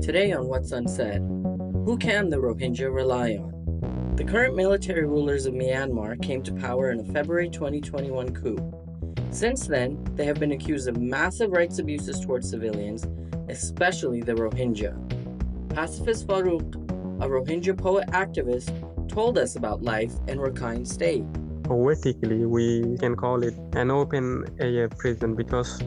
Today on What's Unsaid, who can the Rohingya rely on? The current military rulers of Myanmar came to power in a February 2021 coup. Since then, they have been accused of massive rights abuses towards civilians, especially the Rohingya. Pacifist Farooq, a Rohingya poet activist, told us about life in Rakhine State. Poetically, we can call it an open-air prison because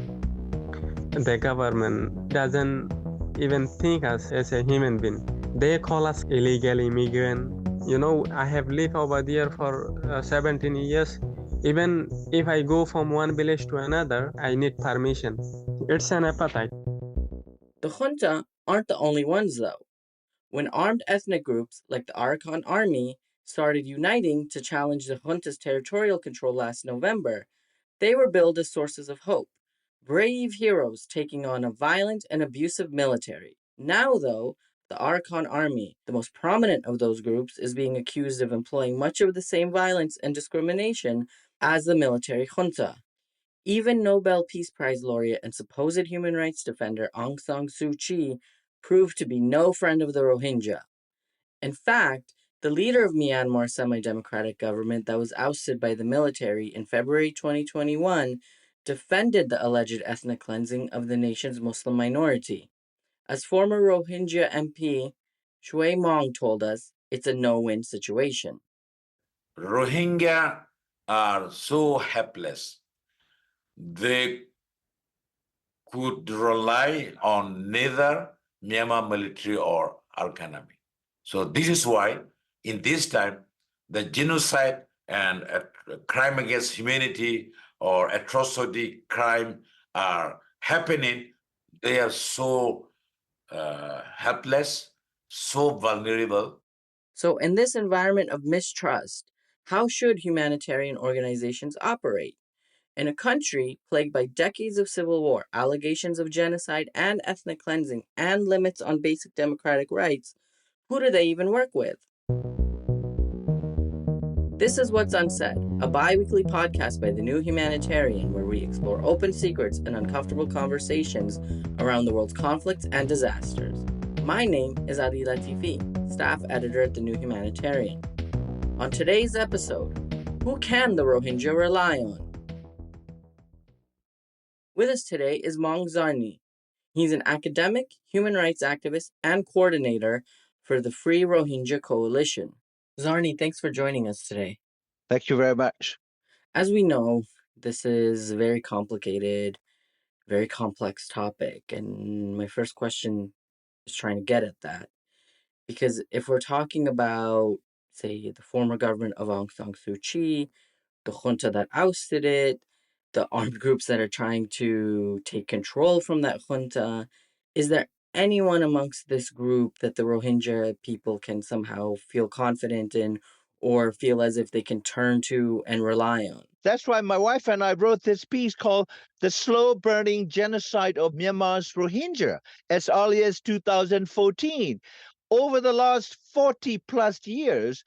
the government doesn't even think us as a human being. They call us illegal immigrant. I have lived over there for 17 years. Even if I go from one village to another, I need permission. It's an apartheid. The junta aren't the only ones, though. When armed ethnic groups like the Arakan Army started uniting to challenge the junta's territorial control last November, they were billed as sources of hope, brave heroes taking on a violent and abusive military. Now, though, the Arakan Army, the most prominent of those groups, is being accused of employing much of the same violence and discrimination as the military junta. Even Nobel Peace Prize laureate and supposed human rights defender Aung San Suu Kyi proved to be no friend of the Rohingya. In fact, the leader of Myanmar's semi-democratic government that was ousted by the military in February 2021 defended the alleged ethnic cleansing of the nation's Muslim minority. As former Rohingya MP Shui Maung told us, it's a no-win situation. Rohingya are so helpless. They could rely on neither Myanmar military or Arakan army. So this is why, in this time, the genocide and crime against humanity or atrocity crime are happening. They are so helpless, so vulnerable. So in this environment of mistrust, how should humanitarian organizations operate? In a country plagued by decades of civil war, allegations of genocide and ethnic cleansing, and limits on basic democratic rights, who do they even work with? This is What's Unsaid, a bi-weekly podcast by the New Humanitarian where we explore open secrets and uncomfortable conversations around the world's conflicts and disasters. My name is Ali Latifi, staff editor at the New Humanitarian. On today's episode, who can the Rohingya rely on? With us today is Maung Zarni. He's an academic, human rights activist, and coordinator for the Free Rohingya Coalition. Zarni, thanks for joining us today. Thank you very much. As we know, this is a very complicated, very complex topic, and my first question is trying to get at that. Because if we're talking about, say, the former government of Aung San Suu Kyi, the junta that ousted it, the armed groups that are trying to take control from that junta, is there anyone amongst this group that the Rohingya people can somehow feel confident in or feel as if they can turn to and rely on? That's why my wife and I wrote this piece called The Slow Burning Genocide of Myanmar's Rohingya as early as 2014. Over the last 40 plus years,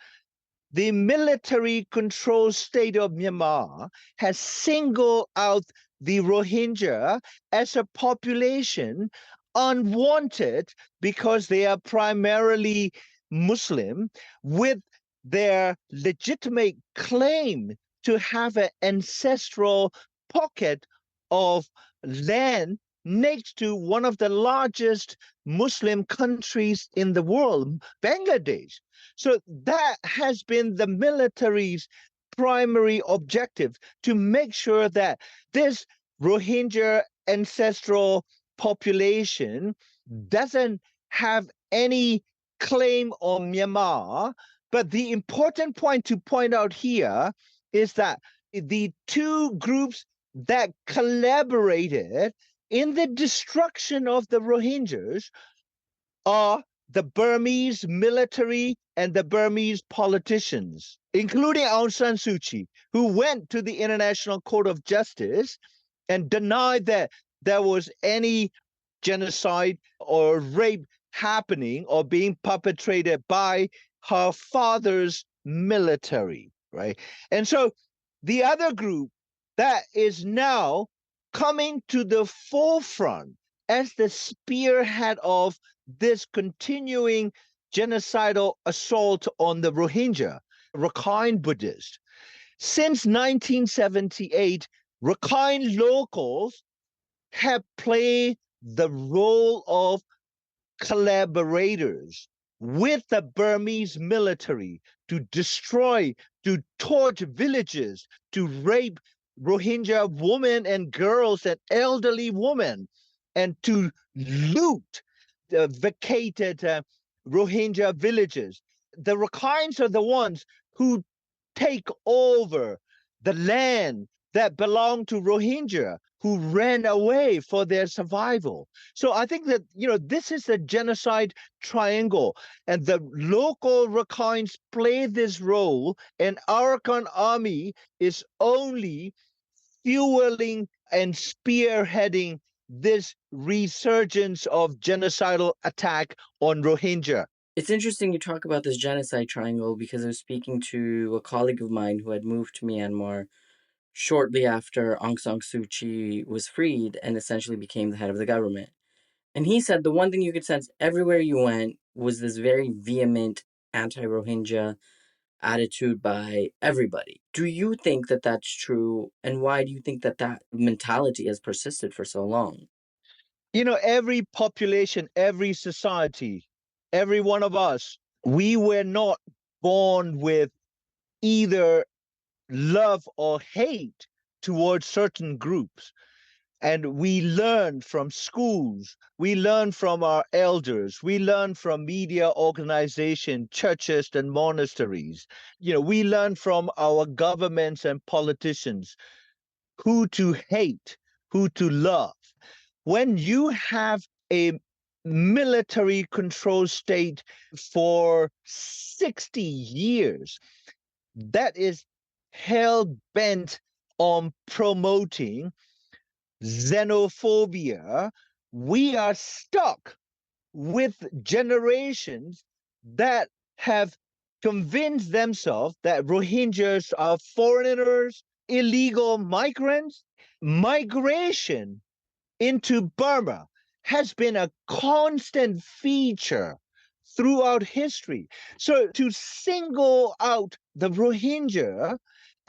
the military controlled state of Myanmar has singled out the Rohingya as a population unwanted because they are primarily Muslim with their legitimate claim to have an ancestral pocket of land next to one of the largest Muslim countries in the world, Bangladesh. So that has been the military's primary objective, to make sure that this Rohingya ancestral population doesn't have any claim on Myanmar. But the important point to point out here is that the two groups that collaborated in the destruction of the Rohingyas are the Burmese military and the Burmese politicians, including Aung San Suu Kyi, who went to the International Court of Justice and denied that there was any genocide or rape happening or being perpetrated by her father's military, right? And so the other group that is now coming to the forefront as the spearhead of this continuing genocidal assault on the Rohingya, Rakhine Buddhists. Since 1978, Rakhine locals have played the role of collaborators with the Burmese military to destroy, to torch villages, to rape Rohingya women and girls and elderly women, and to loot the vacated Rohingya villages. The Rakhines are the ones who take over the land that belonged to Rohingya who ran away for their survival. So I think that, this is a genocide triangle, and the local Rakhines play this role, and Arakan army is only fueling and spearheading this resurgence of genocidal attack on Rohingya. It's interesting you talk about this genocide triangle because I was speaking to a colleague of mine who had moved to Myanmar shortly after Aung San Suu Kyi was freed and essentially became the head of the government. And he said the one thing you could sense everywhere you went was this very vehement anti-Rohingya attitude by everybody. Do you think that that's true? And why do you think that that mentality has persisted for so long? Every population, every society, every one of us, we were not born with either love or hate towards certain groups. And we learn from schools, we learn from our elders, we learn from media organizations, churches, and monasteries. We learn from our governments and politicians who to hate, who to love. When you have a military control state for 60 years that is hell bent on promoting xenophobia, we are stuck with generations that have convinced themselves that Rohingyas are foreigners, illegal migrants. Migration into Burma has been a constant feature throughout history. So to single out the Rohingya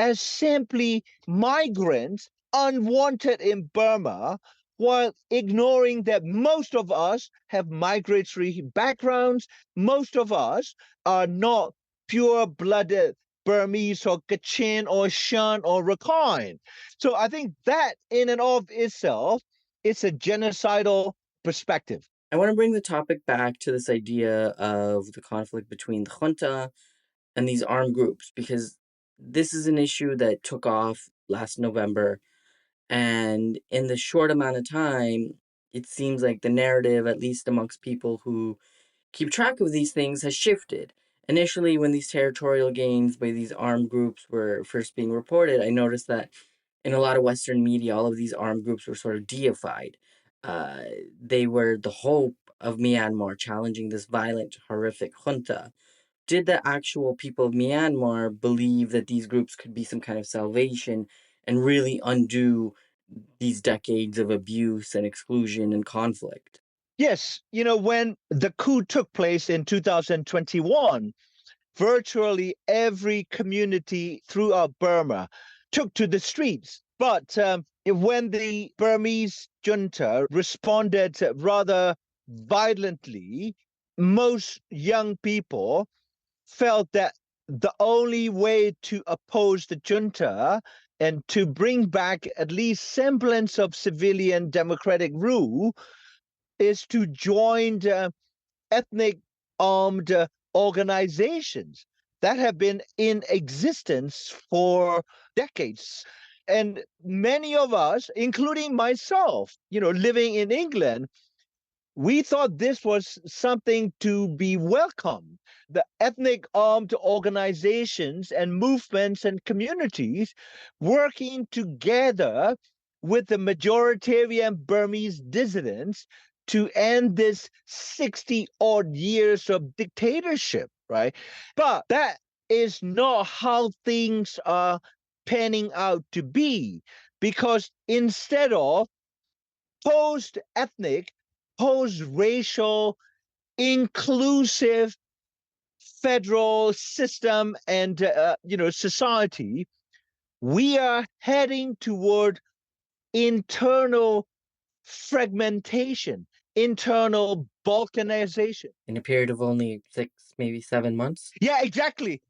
as simply migrants unwanted in Burma, while ignoring that most of us have migratory backgrounds, most of us are not pure-blooded Burmese or Kachin or Shan or Rakhine. So I think that in and of itself, it's a genocidal perspective. I want to bring the topic back to this idea of the conflict between the junta and these armed groups, because this is an issue that took off last November. And in the short amount of time, it seems like the narrative, at least amongst people who keep track of these things, has shifted. Initially, when these territorial gains by these armed groups were first being reported, I noticed that in a lot of Western media, all of these armed groups were sort of deified. Uh, they were the hope of Myanmar, challenging this violent, horrific junta. Did the actual people of Myanmar believe that these groups could be some kind of salvation and really undo these decades of abuse and exclusion and conflict? Yes, when the coup took place in 2021, virtually every community throughout Burma took to the streets. But when the Burmese junta responded rather violently, most young people felt that the only way to oppose the junta and to bring back at least semblance of civilian democratic rule is to join ethnic armed organizations that have been in existence for decades. And many of us, including myself, living in England, we thought this was something to be welcomed. The ethnic armed organizations and movements and communities working together with the majoritarian Burmese dissidents to end this 60 odd years of dictatorship, right? But that is not how things are panning out to be, because instead of post-ethnic, post-racial, inclusive federal system and society, we are heading toward internal fragmentation, internal balkanization. In a period of only 6, maybe 7 months. Yeah, exactly.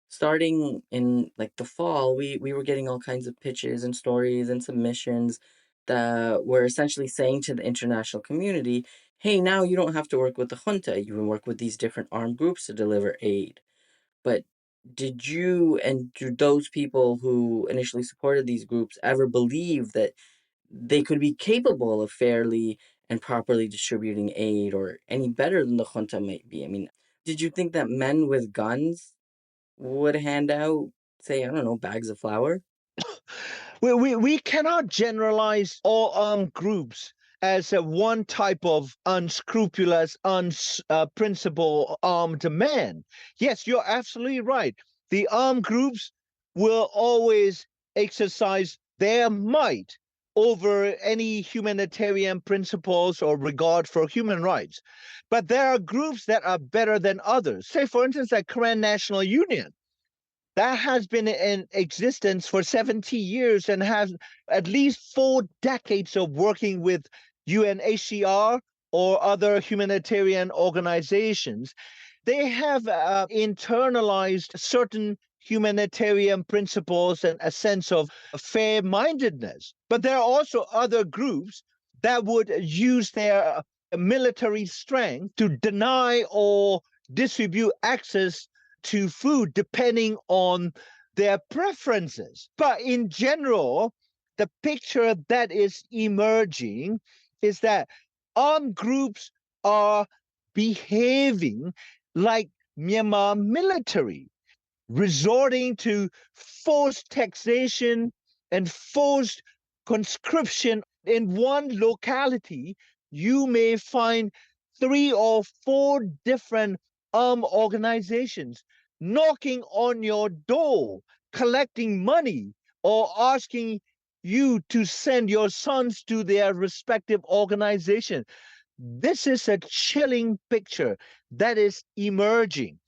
Starting in like the fall, we were getting all kinds of pitches and stories and submissions that were essentially saying to the international community, hey, now you don't have to work with the junta, you can work with these different armed groups to deliver aid. But did you and do those people who initially supported these groups ever believe that they could be capable of fairly and properly distributing aid or any better than the junta might be? I mean, did you think that men with guns would hand out, say, I don't know, bags of flour? We cannot generalize all armed groups as one type of unscrupulous, unprincipled armed man. Yes, you're absolutely right. The armed groups will always exercise their might over any humanitarian principles or regard for human rights. But there are groups that are better than others. Say, for instance, like Karen National Union that has been in existence for 70 years and has at least 4 decades of working with UNHCR or other humanitarian organizations. They have internalized certain humanitarian principles and a sense of fair-mindedness. But there are also other groups that would use their military strength to deny or distribute access to food depending on their preferences. But in general, the picture that is emerging is that armed groups are behaving like Myanmar military, resorting to forced taxation and forced conscription. In one locality, you may find 3 or 4 different armed organizations knocking on your door, collecting money, or asking you to send your sons to their respective organization. This is a chilling picture that is emerging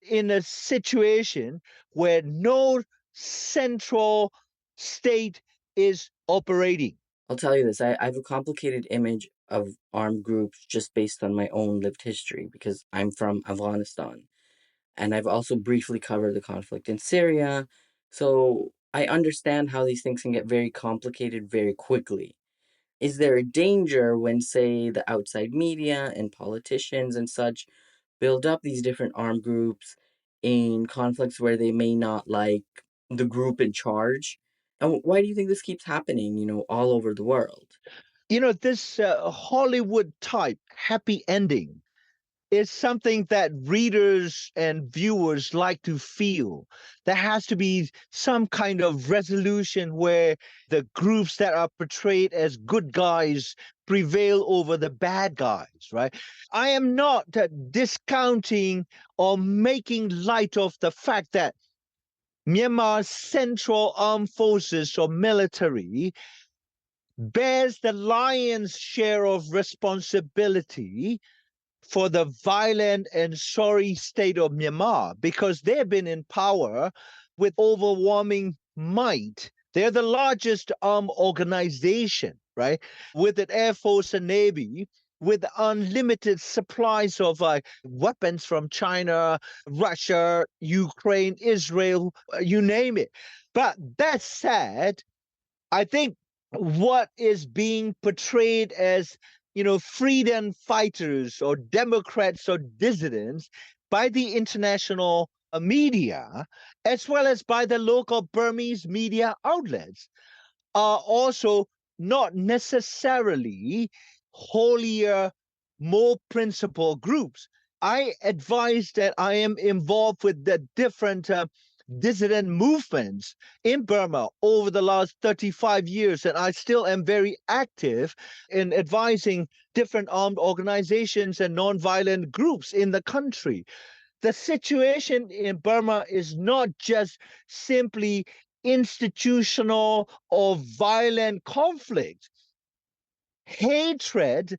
in a situation where no central state is operating. I'll tell you this, I have a complicated image of armed groups just based on my own lived history because I'm from Afghanistan. And I've also briefly covered the conflict in Syria. So I understand how these things can get very complicated very quickly. Is there a danger when, say, the outside media and politicians and such build up these different armed groups in conflicts where they may not like the group in charge? And why do you think this keeps happening, all over the world? This Hollywood type happy ending is something that readers and viewers like to feel. There has to be some kind of resolution where the groups that are portrayed as good guys prevail over the bad guys, right? I am not discounting or making light of the fact that Myanmar's Central Armed Forces or military bears the lion's share of responsibility for the violent and sorry state of Myanmar because they've been in power with overwhelming might. They're the largest armed organization, right? With an air force and navy, with unlimited supplies of weapons from China, Russia, Ukraine, Israel, you name it. But that said, I think what is being portrayed as freedom fighters or Democrats or dissidents by the international media, as well as by the local Burmese media outlets, are also not necessarily holier, more principled groups. I advise that I am involved with the different dissident movements in Burma over the last 35 years, and I still am very active in advising different armed organizations and nonviolent groups in the country. The situation in Burma is not just simply institutional or violent conflict. hatred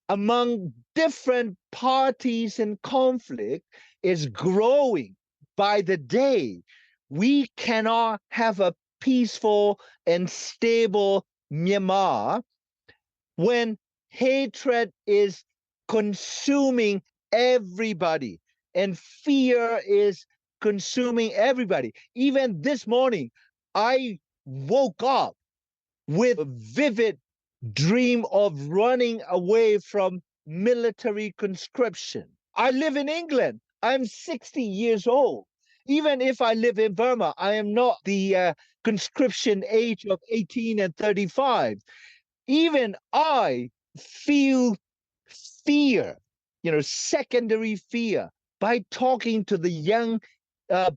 among different parties in conflict is growing by the day. We cannot have a peaceful and stable Myanmar when hatred is consuming everybody and fear is consuming everybody. Even this morning, I woke up with a vivid dream of running away from military conscription. I live in England. I'm 60 years old. Even if I live in Burma, I am not the conscription age of 18 and 35. Even I feel fear, secondary fear, by talking to the young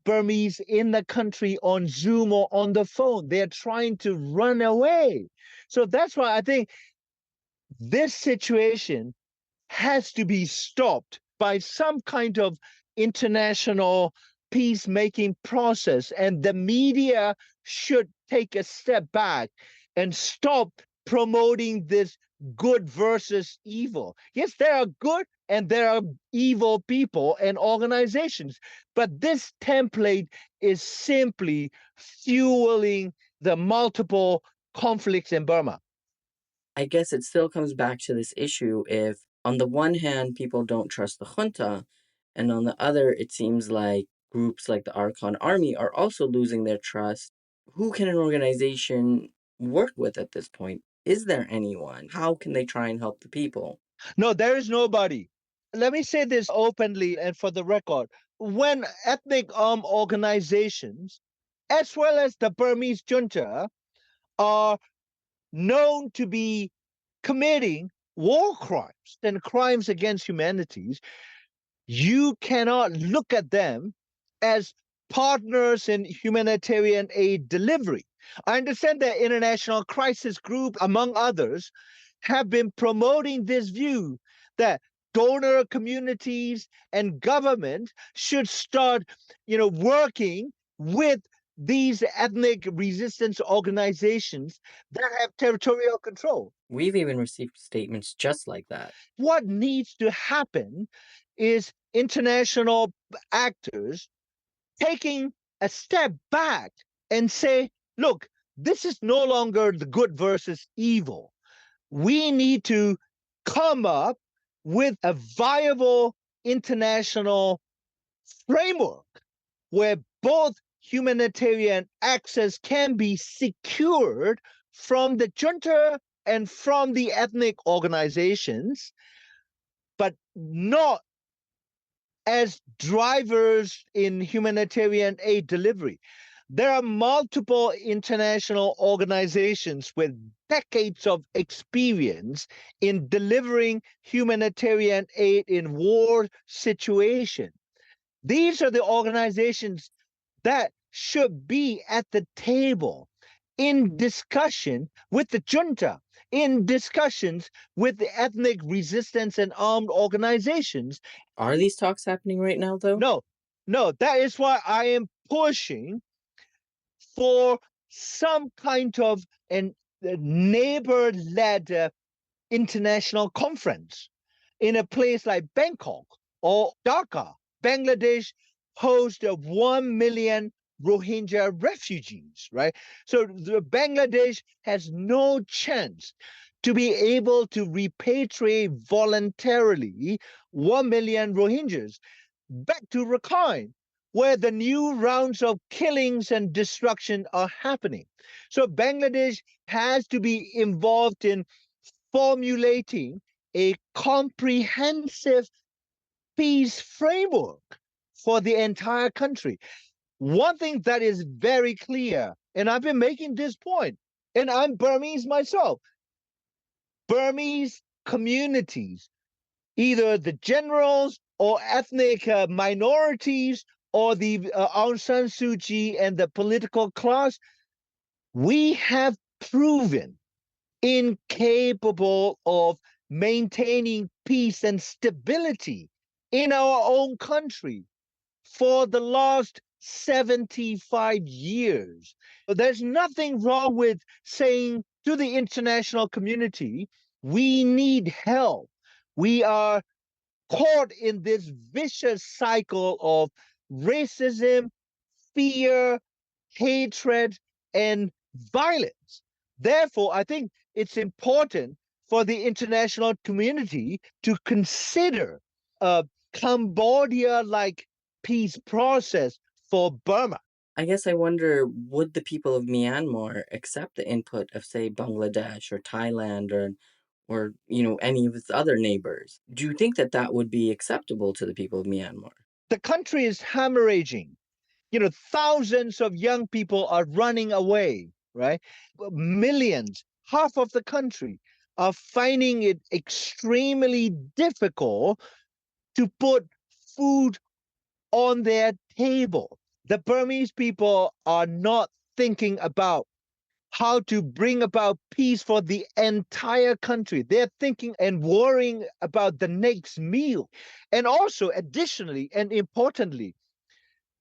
Burmese in the country on Zoom or on the phone. They're trying to run away. So that's why I think this situation has to be stopped by some kind of international peacemaking process. And the media should take a step back and stop promoting this good versus evil. Yes, there are good and there are evil people and organizations, but this template is simply fueling the multiple conflicts in Burma. I guess it still comes back to this issue if, on the one hand, people don't trust the junta, and on the other, it seems like groups like the Arakan Army are also losing their trust. Who can an organization work with at this point? Is there anyone? How can they try and help the people? No, there is nobody. Let me say this openly and for the record. When ethnic armed organizations, as well as the Burmese junta, are known to be committing war crimes and crimes against humanity, you cannot look at them as partners in humanitarian aid delivery. I understand that International Crisis Group, among others, have been promoting this view that donor communities and government should start, working with these ethnic resistance organizations that have territorial control. We've even received statements just like that. What needs to happen is international actors taking a step back and say, look, this is no longer the good versus evil. We need to come up with a viable international framework where both humanitarian access can be secured from the junta and from the ethnic organizations, but not as drivers in humanitarian aid delivery. There are multiple international organizations with decades of experience in delivering humanitarian aid in war situations. These are the organizations that should be at the table in discussion with the junta, in discussions with the ethnic resistance and armed organizations. Are these talks happening right now, though? No. That is why I am pushing for some kind of a neighbor-led international conference in a place like Bangkok or Dhaka. Bangladesh hosts 1 million Rohingya refugees, right? So Bangladesh has no chance to be able to repatriate voluntarily 1 million Rohingyas back to Rakhine, where the new rounds of killings and destruction are happening. So Bangladesh has to be involved in formulating a comprehensive peace framework for the entire country. One thing that is very clear, and I've been making this point, and I'm Burmese myself, Burmese communities, either the generals or ethnic minorities or the Aung San Suu Kyi and the political class, we have proven incapable of maintaining peace and stability in our own country for the last 75 years. There's nothing wrong with saying to the international community, We need help. We are caught in this vicious cycle of racism, fear, hatred, and violence. Therefore, I think it's important for the international community to consider a Cambodia like peace process for Burma. I guess I wonder, would the people of Myanmar accept the input of, say, Bangladesh or Thailand or any of its other neighbors? Do you think that that would be acceptable to the people of Myanmar? The country is hemorrhaging. Thousands of young people are running away, right? Millions, half of the country, are finding it extremely difficult to put food on their table. The Burmese people are not thinking about how to bring about peace for the entire country. They're thinking and worrying about the next meal. And also, additionally and importantly,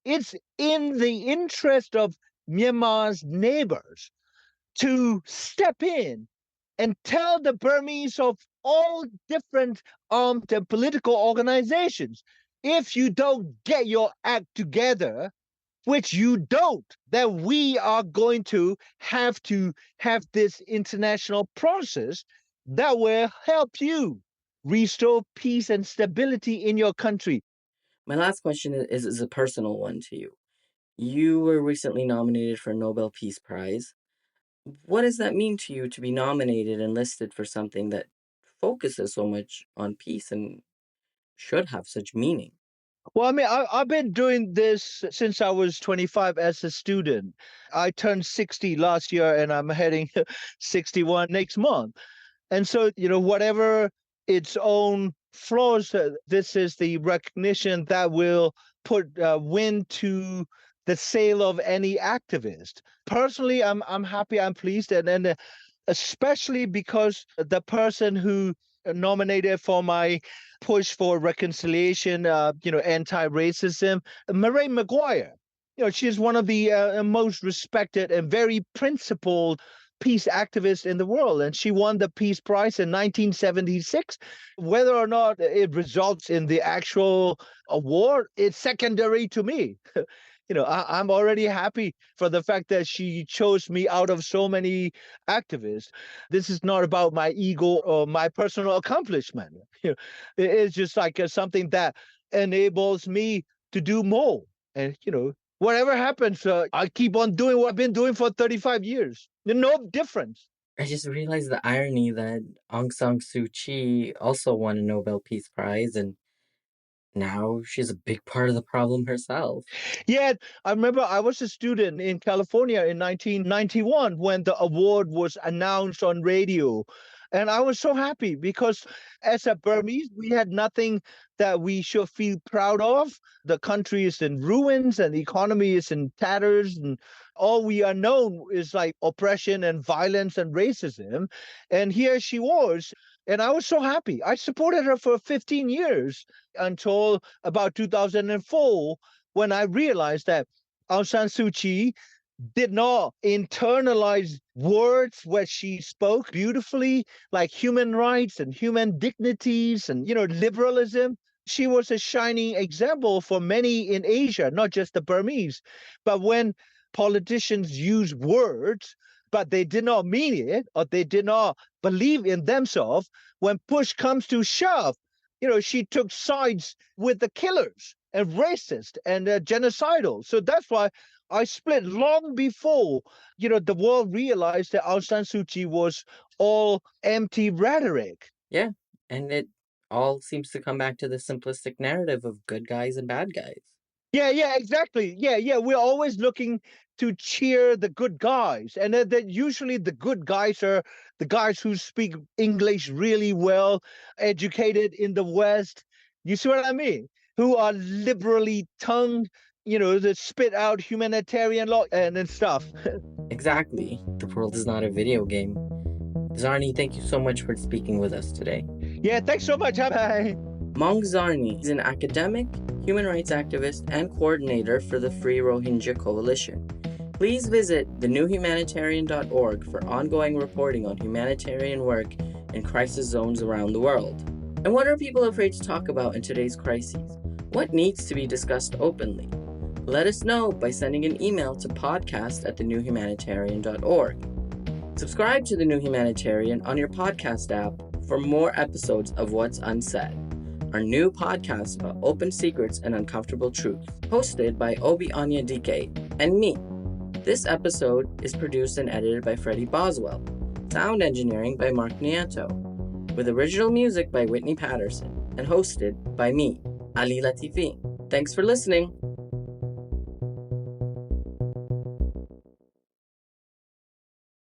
it's in the interest of Myanmar's neighbors to step in and tell the Burmese of all different armed and political organizations, if you don't get your act together, which you don't, then we are going to have this international process that will help you restore peace and stability in your country. My last question is a personal one to you. You were recently nominated for a Nobel Peace Prize. What does that mean to you to be nominated and listed for something that focuses so much on peace and should have such meaning? Well, I mean, I've been doing this since I was 25 as a student. I turned 60 last year and I'm heading 61 next month. And so, whatever its own flaws, this is the recognition that will put wind to the sail of any activist. Personally, I'm happy, I'm pleased, and especially because the person who nominated for my push for reconciliation, anti-racism, Mairead Maguire. She's one of the most respected and very principled peace activist in the world, and she won the Peace Prize in 1976. Whether or not it results in the actual award, it's secondary to me. I'm already happy for the fact that she chose me out of so many activists. This is not about my ego or my personal accomplishment. It's just like something that enables me to do more. And, whatever happens, I keep on doing what I've been doing for 35 years. No difference. I just realized the irony that Aung San Suu Kyi also won a Nobel Peace Prize, and now she's a big part of the problem herself. Yeah, I remember I was a student in California in 1991 when the award was announced on radio. And I was so happy because as a Burmese, we had nothing that we should feel proud of. The country is in ruins and the economy is in tatters. And all we are known is like oppression and violence and racism. And here she was. And I was so happy. I supported her for 15 years until about 2004, when I realized that Aung San Suu Kyi did not internalize words where she spoke beautifully, like human rights and human dignities and, liberalism. She was a shining example for many in Asia, not just the Burmese. But when politicians use words, but they did not mean it, or they did not believe in themselves, when push comes to shove, she took sides with the killers and racist and genocidal. So that's why I split long before, the world realized that Aung San Suu Kyi was all empty rhetoric. Yeah, and it all seems to come back to the simplistic narrative of good guys and bad guys. Yeah, exactly. Yeah. We're always looking to cheer the good guys. And that usually the good guys are the guys who speak English really well, educated in the West. You see what I mean? Who are liberally tongued, that spit out humanitarian law and stuff. Exactly. The world is not a video game. Zarni, thank you so much for speaking with us today. Yeah, thanks so much. Bye. Maung Zarni is an academic, human rights activist, and coordinator for the Free Rohingya Coalition. Please visit thenewhumanitarian.org for ongoing reporting on humanitarian work in crisis zones around the world. And what are people afraid to talk about in today's crises? What needs to be discussed openly? Let us know by sending an email to podcast@thenewhumanitarian.org. Subscribe to The New Humanitarian on your podcast app for more episodes of What's Unsaid, our new podcast about open secrets and uncomfortable truths, hosted by Obi Anya Dike and me. This episode is produced and edited by Freddie Boswell, sound engineering by Mark Nieto, with original music by Whitney Patterson, and hosted by me, Ali Latifi. Thanks for listening.